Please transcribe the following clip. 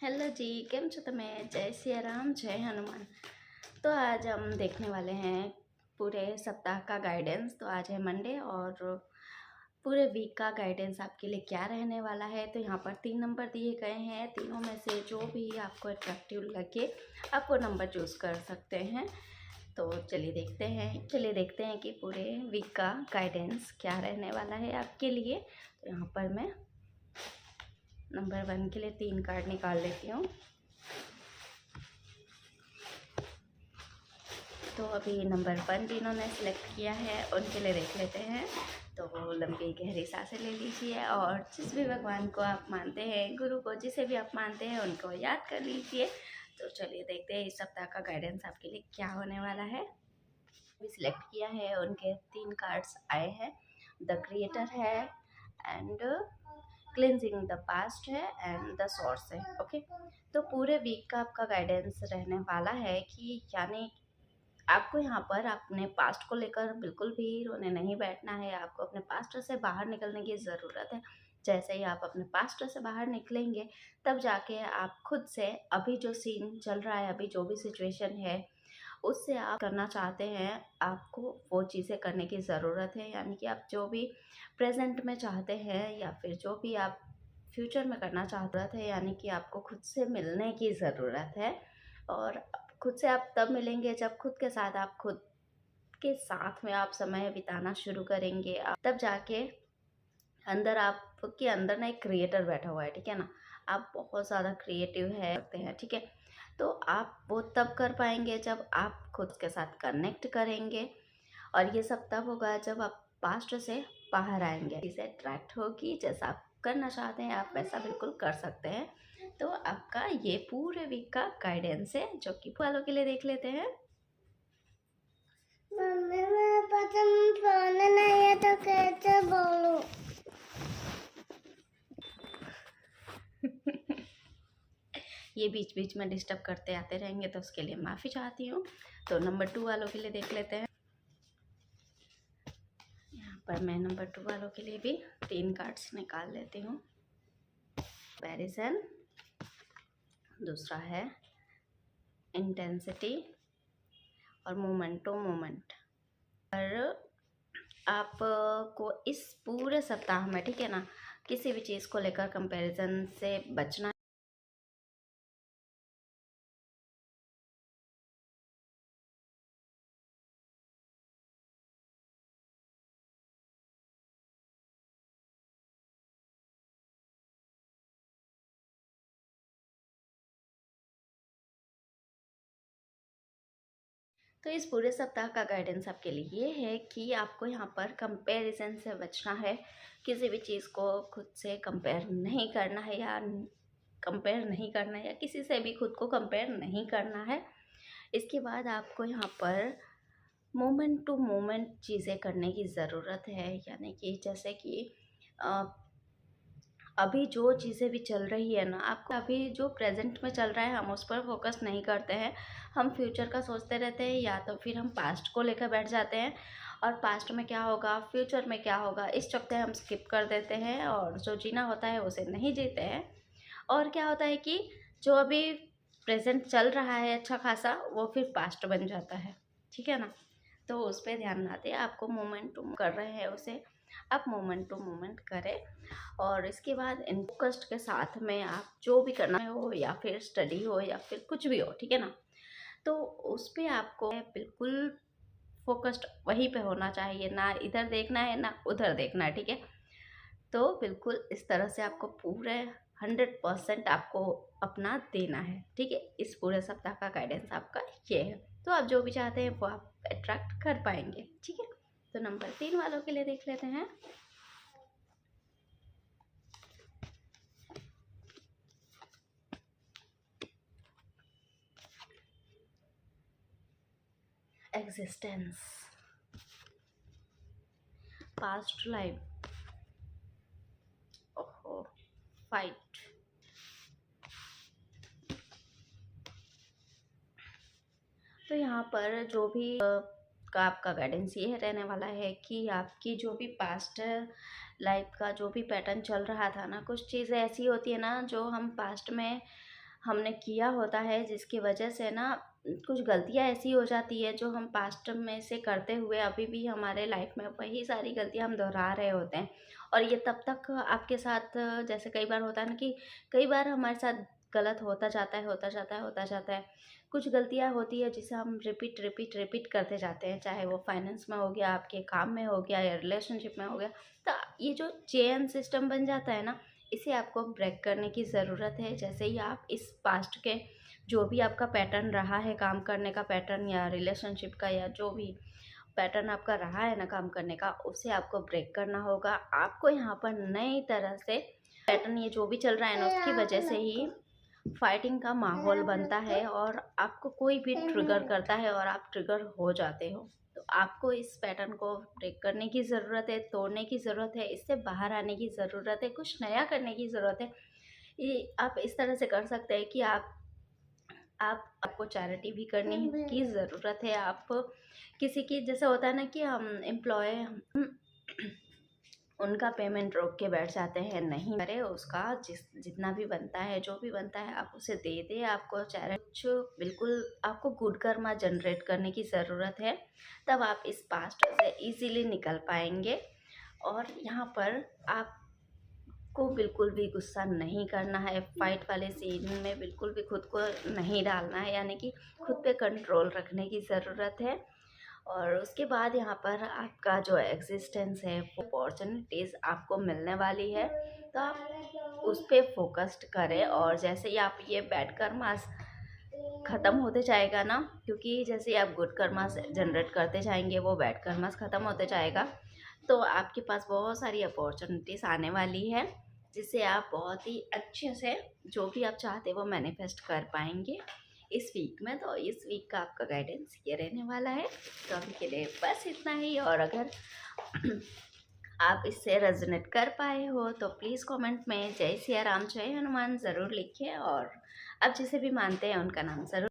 Hello जी, કેમ છો તમે? जय सिया राम, जय हनुमान। तो आज हम देखने वाले हैं पूरे सप्ताह का गाइडेंस। तो आज है मंडे और पूरे वीक का गाइडेंस आपके लिए क्या रहने वाला है। तो यहाँ पर 3 नंबर दिए गए हैं, तीनों में से जो भी आपको अट्रैक्टिव लगे आप वो नंबर चूज़ कर सकते हैं। तो चलिए देखते हैं कि पूरे वीक का गाइडेंस क्या रहने वाला है आपके लिए। तो यहाँ पर मैं नंबर 1 के लिए 3 कार्ड निकाल लेती हूँ। तो अभी नंबर 1 जिन्होंने सेलेक्ट किया है उनके लिए देख लेते हैं। तो लंबी गहरी सांसें ले लीजिए और जिस भी भगवान को आप मानते हैं, गुरु को, जिसे भी आप मानते हैं, उनको याद कर लीजिए। तो चलिए देखते हैं इस सप्ताह का गाइडेंस आपके लिए क्या होने वाला है। अभी सिलेक्ट किया है, उनके 3 कार्ड्स आए हैं। द क्रिएटर है एंड क्लिनजिंग द पास्ट है एंड द सोर्स है। ओके, तो पूरे वीक का आपका गाइडेंस रहने वाला है कि यानी आपको यहाँ पर अपने पास्ट को लेकर बिल्कुल भी रोने नहीं बैठना है। आपको अपने पास्ट से बाहर निकलने की ज़रूरत है। जैसे ही आप अपने पास्ट से बाहर निकलेंगे तब जाके आप खुद से अभी जो सीन चल रहा है, अभी जो भी सिचुएशन है उससे आप करना चाहते हैं, आपको वो चीज़ें करने की ज़रूरत है। यानी कि आप जो भी प्रेजेंट में चाहते हैं या फिर जो भी आप फ्यूचर में करना चाहते हैं, यानी कि आपको खुद से मिलने की ज़रूरत है। और खुद से आप तब मिलेंगे जब खुद के साथ में आप समय बिताना शुरू करेंगे। तब जाके अंदर आपके अंदर ना एक क्रिएटर बैठा हुआ है, ठीक है ना। आप बहुत ज़्यादा क्रिएटिव है सकते हैं, ठीक है। तो आप वो तब कर पाएंगे जब आप खुद के साथ कनेक्ट करेंगे। और ये सब तब होगा जब आप पास्ट से बाहर आएंगे, इसे अट्रैक्ट होगी। जैसा आप करना चाहते हैं आप वैसा बिल्कुल कर सकते हैं। तो आपका ये पूरे वीक का गाइडेंस है जो कि वालों के लिए देख लेते हैं। मम्मी मेरे पास फोन नहीं है तो कैसे बोलूं? ये बीच बीच में डिस्टर्ब करते आते रहेंगे तो उसके लिए माफ़ी चाहती हूँ। तो नंबर 2 वालों के लिए देख लेते हैं। यहाँ पर मैं नंबर 2 वालों के लिए भी 3 कार्ड्स निकाल लेती हूँ। कंपैरिजन, दूसरा है इंटेंसिटी और मोमेंट टू मोमेंट। पर आपको इस पूरे सप्ताह में, ठीक है ना, किसी भी चीज़ को लेकर कंपैरिजन से बचना। तो इस पूरे सप्ताह का गाइडेंस आपके लिए ये है कि आपको यहाँ पर कंपैरिजन से बचना है। किसी भी चीज़ को खुद से कंपेयर नहीं करना है या किसी से भी खुद को कंपेयर नहीं करना है। इसके बाद आपको यहाँ पर मोमेंट टू मोमेंट चीज़ें करने की ज़रूरत है। यानी कि जैसे कि अभी जो चीज़ें भी चल रही है ना, आपको अभी जो प्रेजेंट में चल रहा है हम उस पर फोकस नहीं करते हैं। हम फ्यूचर का सोचते रहते हैं या तो फिर हम पास्ट को लेकर बैठ जाते हैं। और पास्ट में क्या होगा, फ्यूचर में क्या होगा, इस चक्कर हम स्किप कर देते हैं और जो जीना होता है उसे नहीं जीते हैं। और क्या होता है कि जो अभी प्रेजेंट चल रहा है अच्छा खासा, वो फिर पास्ट बन जाता है, ठीक है ना। तो उस पर ध्यान ना दें। आपको मोमेंट टू कर रहे हैं उसे आप मोमेंट टू मोमेंट करें। और इसके बाद इन फोकस्ड के साथ में आप जो भी करना हो या फिर स्टडी हो या फिर कुछ भी हो, ठीक है ना, तो उस पर आपको बिल्कुल फोकस्ड वहीं पे होना चाहिए। ना इधर देखना है ना उधर देखना है, ठीक है। तो बिल्कुल इस तरह से आपको पूरे 100% आपको अपना देना है, ठीक है। इस पूरे सप्ताह का गाइडेंस आपका ये है। तो आप जो भी चाहते हैं वो आप अट्रैक्ट कर पाएंगे, ठीक है। तो नंबर 3 वालों के लिए देख लेते हैं। एग्जिस्टेंस, पास्ट लाइफ, ओहो, फाइट। तो यहाँ पर जो भी का आपका गाइडेंस ये रहने वाला है कि आपकी जो भी पास्ट लाइफ का जो भी पैटर्न चल रहा था ना, कुछ चीज़ें ऐसी होती है ना जो हम पास्ट में हमने किया होता है, जिसकी वजह से ना कुछ गलतियाँ ऐसी हो जाती है जो हम पास्ट में से करते हुए अभी भी हमारे लाइफ में वही सारी गलतियाँ हम दोहरा रहे होते हैं। और ये तब तक आपके साथ, जैसे कई बार होता है ना कि कई बार हमारे साथ गलत होता जाता है, होता जाता है, होता जाता है। कुछ गलतियाँ होती है जिसे हम रिपीट करते जाते हैं, चाहे वो फाइनेंस में हो गया, आपके काम में हो गया या रिलेशनशिप में हो गया। तो ये जो चेन सिस्टम बन जाता है ना, इसे आपको ब्रेक करने की ज़रूरत है। जैसे ही आप इस पास्ट के जो भी आपका पैटर्न रहा है, काम करने का पैटर्न या रिलेशनशिप का, या जो भी पैटर्न आपका रहा है ना काम करने का, उसे आपको ब्रेक करना होगा। आपको यहाँ पर नई तरह से पैटर्न, ये जो भी चल रहा है ना, उसकी वजह से ही फाइटिंग का माहौल बनता है और आपको कोई भी ट्रिगर करता है और आप ट्रिगर हो जाते हो। तो आपको इस पैटर्न को ब्रेक करने की ज़रूरत है, तोड़ने की ज़रूरत है, इससे बाहर आने की ज़रूरत है, कुछ नया करने की ज़रूरत है। ये आप इस तरह से कर सकते हैं कि आपको चैरिटी भी करने की ज़रूरत है। आप किसी की, जैसे होता है ना कि हम एम्प्लॉय उनका पेमेंट रोक के बैठ जाते हैं, नहीं करे, उसका जितना भी बनता है, जो भी बनता है आप उसे दे दे। आपको कुछ बिल्कुल आपको गुड कर्मा जनरेट करने की ज़रूरत है, तब आप इस पास्ट से इजीली निकल पाएंगे। और यहाँ पर आपको बिल्कुल भी गुस्सा नहीं करना है, फाइट वाले सीन में बिल्कुल भी खुद को नहीं डालना है, यानी कि खुद पे कंट्रोल रखने की ज़रूरत है। और उसके बाद यहाँ पर आपका जो एग्जिस्टेंस है, वो अपॉर्चुनिटीज़ आपको मिलने वाली है, तो आप उस पर फोकस्ड करें। और जैसे ही आप ये बैड कर्मास ख़त्म होते जाएगा ना, क्योंकि जैसे आप गुड कर्मास जनरेट करते जाएंगे, वो बैड कर्मास ख़त्म होते जाएगा, तो आपके पास बहुत सारी अपॉर्चुनिटीज़ आने वाली है, जिससे आप बहुत ही अच्छे से जो भी आप चाहते हैं वो मैनिफेस्ट कर पाएंगे इस वीक में। तो इस वीक का आपका गाइडेंस ये रहने वाला है। तो अभी के लिए बस इतना ही। और अगर आप इससे रेजोनेट कर पाए हो तो प्लीज़ कमेंट में जय सिया राम, जय हनुमान ज़रूर लिखिए। और आप जिसे भी मानते हैं उनका नाम ज़रूर